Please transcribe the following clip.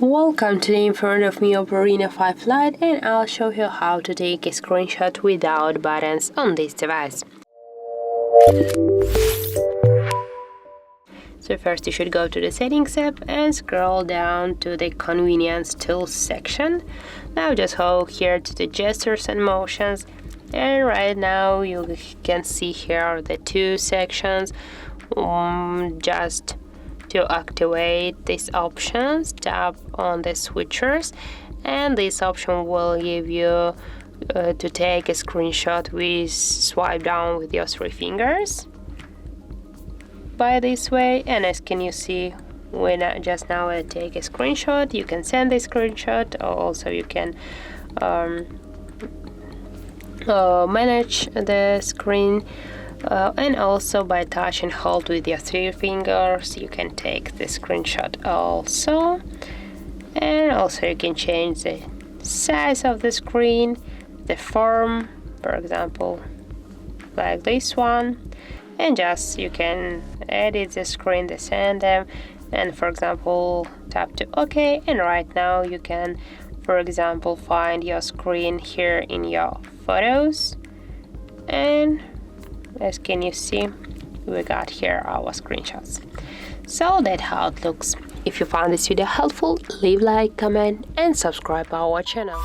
Welcome, today in front of me OPPO Reno5 Lite, and I'll show you how to take a screenshot without buttons on this device. So first you should go to the Settings app and scroll down to the Convenience Tools section. Now just go here to the Gestures and Motions, and right now you can see here the two sections. Just to activate these options, tap on the switchers, and this option will give you to take a screenshot with swipe down with your three fingers by this way. And as can you see, when I just now take a screenshot, you can send the screenshot, or also you can manage the screen. And also by touch and hold with your three fingers you can take the screenshot also. And also you can change the size of the screen, the form, for example like this one, and just you can edit the screen, send them, and for example tap to OK, and right now you can for example find your screen here in your photos, and as can you see, we got here our screenshots. So that's how it looks. If you found this video helpful, leave like, comment and subscribe our channel.